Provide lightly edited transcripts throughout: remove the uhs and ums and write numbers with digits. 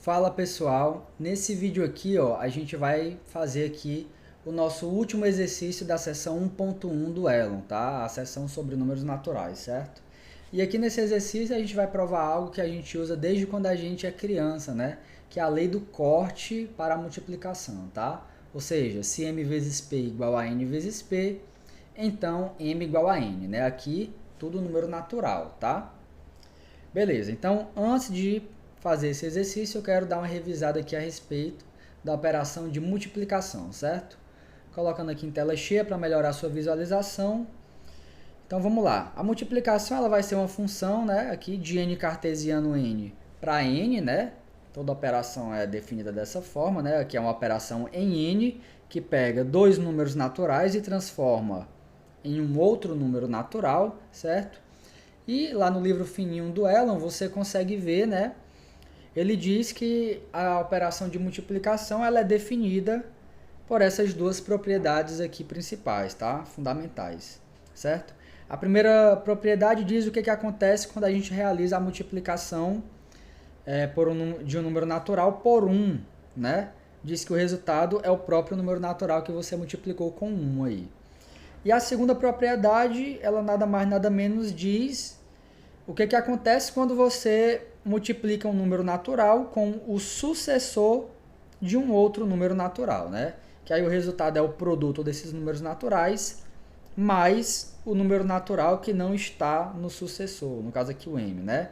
Fala pessoal, nesse vídeo aqui a gente vai fazer aqui o nosso último exercício da seção 1.1 do Elon, tá? A seção sobre números naturais, certo? E aqui nesse exercício a gente vai provar algo que a gente usa desde quando a gente é criança, né? Que é a lei do corte para a multiplicação, tá? Ou seja, se m vezes p igual a n vezes p, então m igual a n, né? Aqui tudo número natural, tá? Beleza, então antes de fazer esse exercício, eu quero dar uma revisada aqui a respeito da operação de multiplicação, certo? Colocando aqui em tela cheia para melhorar a sua visualização. Então vamos lá. A multiplicação ela vai ser uma função, né, aqui de n cartesiano n para n, né? Toda operação é definida dessa forma, né? Aqui é uma operação em n que pega dois números naturais e transforma em um outro número natural, certo? E lá no livro fininho do Elon você consegue ver, né? Ele diz que a operação de multiplicação ela é definida por essas duas propriedades aqui principais, tá? Fundamentais, certo? A primeira propriedade diz o que acontece quando a gente realiza a multiplicação de um número natural por 1, né? Diz que o resultado é o próprio número natural que você multiplicou com 1 aí. E a segunda propriedade, ela nada mais nada menos diz o que acontece quando você multiplica um número natural com o sucessor de um outro número natural, né? Que aí o resultado é o produto desses números naturais mais o número natural que não está no sucessor, no caso aqui o m, né?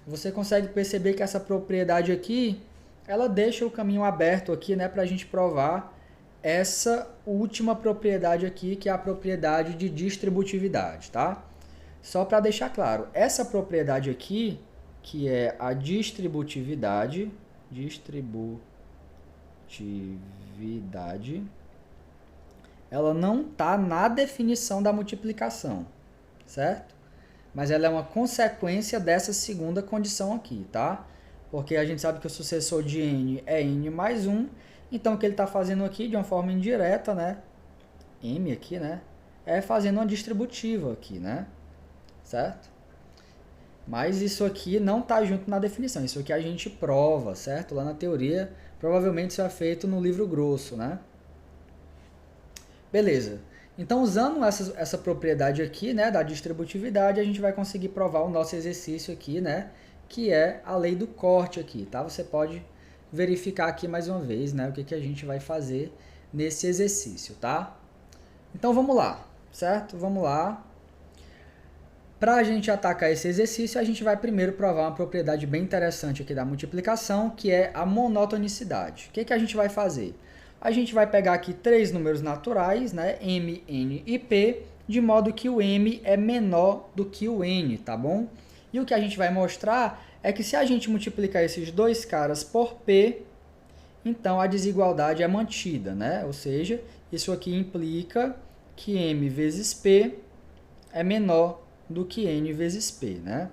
Você consegue perceber que essa propriedade aqui, ela deixa o caminho aberto aqui, né, para a gente provar essa última propriedade aqui, que é a propriedade de distributividade, tá? Só para deixar claro, essa propriedade aqui, que é a distributividade, ela não está na definição da multiplicação, certo? Mas ela é uma consequência dessa segunda condição aqui, tá? Porque a gente sabe que o sucessor de n é n mais 1, então o que ele está fazendo aqui de uma forma indireta, né? M aqui, né? É fazendo uma distributiva aqui, né? Certo? Mas isso aqui não está junto na definição, isso aqui a gente prova, certo? Lá na teoria, provavelmente isso é feito no livro grosso, né? Beleza. Então, usando essa propriedade aqui, né, da distributividade, a gente vai conseguir provar o nosso exercício aqui, né, que é a lei do corte aqui, tá? Você pode verificar aqui mais uma vez, né, o que a gente vai fazer nesse exercício, tá? Então, vamos lá, certo? Vamos lá. Para a gente atacar esse exercício, a gente vai primeiro provar uma propriedade bem interessante aqui da multiplicação, que é a monotonicidade. O que a gente vai fazer? A gente vai pegar aqui três números naturais, né, m, n e p, de modo que o m é menor do que o n, tá bom? E o que a gente vai mostrar é que se a gente multiplicar esses dois caras por p, então a desigualdade é mantida, né? Ou seja, isso aqui implica que m vezes p é menor do que n vezes p, né?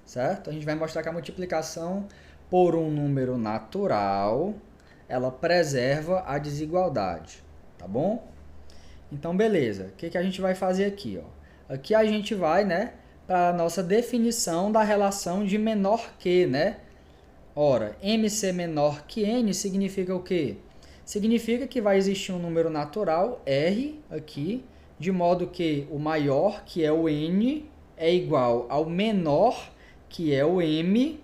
Certo? A gente vai mostrar que a multiplicação por um número natural, ela preserva a desigualdade, tá bom? Então, beleza. O que a gente vai fazer aqui, ó? Aqui a gente vai, né, para a nossa definição da relação de menor que, né? Ora, m ser menor que n significa o quê? Significa que vai existir um número natural, r, aqui, de modo que o maior, que é o n, é igual ao menor, que é o m,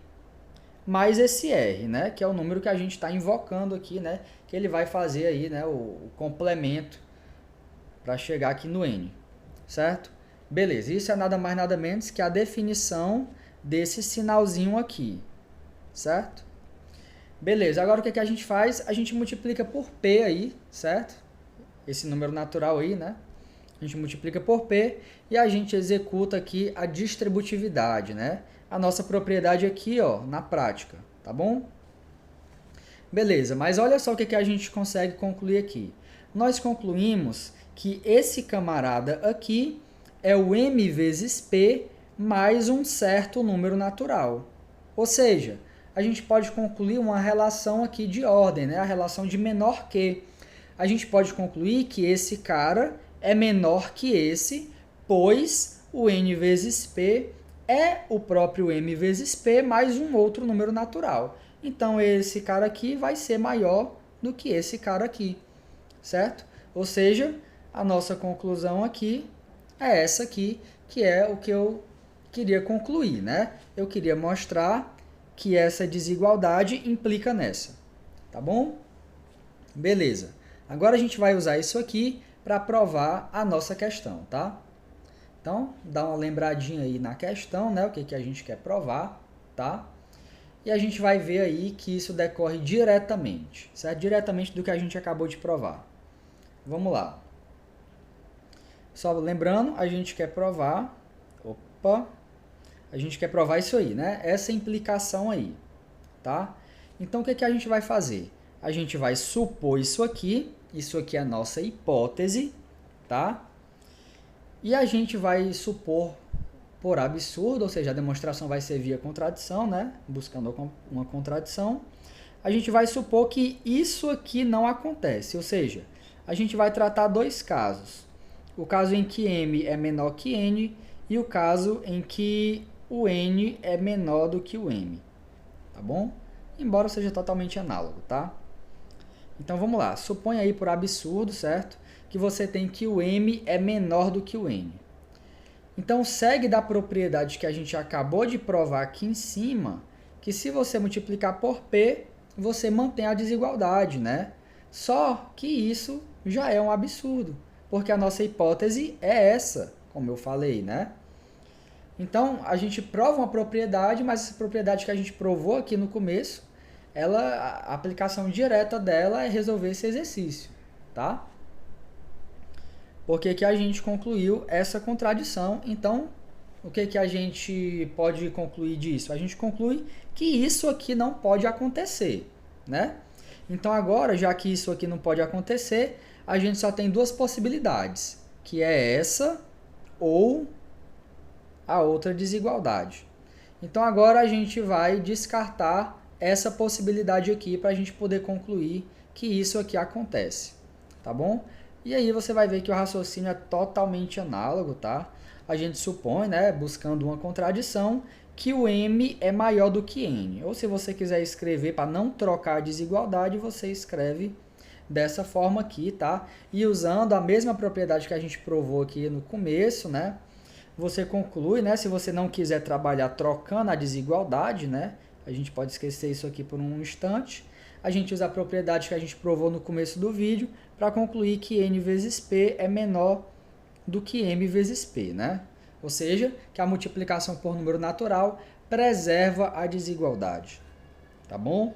mais esse r, né? Que é o número que a gente está invocando aqui, né? Que ele vai fazer aí, né, o complemento para chegar aqui no n, certo? Beleza, isso é nada mais nada menos que a definição desse sinalzinho aqui, certo? Beleza, agora o que a gente faz? A gente multiplica por p aí, certo? Esse número natural aí, né? A gente multiplica por p e a gente executa aqui a distributividade, né? A nossa propriedade aqui, ó, na prática, tá bom? Beleza, mas olha só o que a gente consegue concluir aqui. Nós concluímos que esse camarada aqui é o m vezes p mais um certo número natural. Ou seja, a gente pode concluir uma relação aqui de ordem, né? A relação de menor que. A gente pode concluir que esse cara é menor que esse, pois o n vezes p é o próprio m vezes p mais um outro número natural. Então, esse cara aqui vai ser maior do que esse cara aqui, certo? Ou seja, a nossa conclusão aqui é essa aqui, que é o que eu queria concluir, né? Eu queria mostrar que essa desigualdade implica nessa, tá bom? Beleza. Agora a gente vai usar isso aqui para provar a nossa questão, tá? Então, dá uma lembradinha aí na questão, né? O que a gente quer provar, tá? E a gente vai ver aí que isso decorre diretamente, certo? Diretamente do que a gente acabou de provar. Vamos lá. Só lembrando, a gente quer provar... Opa! A gente quer provar isso aí, né? Essa implicação aí, tá? Então, o que a gente vai fazer? A gente vai supor isso aqui é a nossa hipótese, tá? E a gente vai supor por absurdo, ou seja, a demonstração vai ser via contradição, né? Buscando uma contradição. A gente vai supor que isso aqui não acontece, ou seja, a gente vai tratar dois casos. O caso em que m é menor que n e o caso em que o n é menor do que o m, tá bom? Embora seja totalmente análogo, tá? Então vamos lá, suponha aí por absurdo, certo? Que você tem que o m é menor do que o n. Então segue da propriedade que a gente acabou de provar aqui em cima, que se você multiplicar por p, você mantém a desigualdade, né? Só que isso já é um absurdo, porque a nossa hipótese é essa, como eu falei, né? Então, a gente prova uma propriedade, mas essa propriedade que a gente provou aqui no começo, a aplicação direta dela é resolver esse exercício, tá? Porque que a gente concluiu essa contradição. Então, o que a gente pode concluir disso? A gente conclui que isso aqui não pode acontecer, né? Então, agora, já que isso aqui não pode acontecer, a gente só tem duas possibilidades, que é essa ou a outra desigualdade. Então, agora a gente vai descartar essa possibilidade aqui para a gente poder concluir que isso aqui acontece, tá bom? E aí você vai ver que o raciocínio é totalmente análogo, tá? A gente supõe, né, buscando uma contradição, que o m é maior do que n. Ou se você quiser escrever para não trocar a desigualdade, você escreve dessa forma aqui, tá? E usando a mesma propriedade que a gente provou aqui no começo, né? Você conclui, né? Se você não quiser trabalhar trocando a desigualdade, né? A gente pode esquecer isso aqui por um instante. A gente usa a propriedade que a gente provou no começo do vídeo para concluir que n vezes p é menor do que m vezes p, né? Ou seja, que a multiplicação por número natural preserva a desigualdade, tá bom?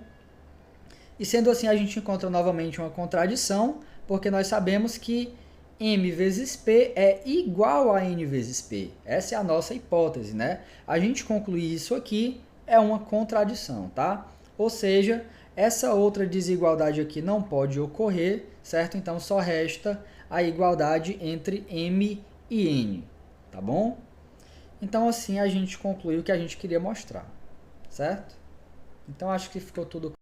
E sendo assim, a gente encontra novamente uma contradição, porque nós sabemos que m vezes p é igual a n vezes p. Essa é a nossa hipótese, né? A gente concluir isso aqui é uma contradição, tá? Ou seja, essa outra desigualdade aqui não pode ocorrer, certo? Então, só resta a igualdade entre m e n, tá bom? Então, assim, a gente concluiu o que a gente queria mostrar, certo? Então, acho que ficou tudo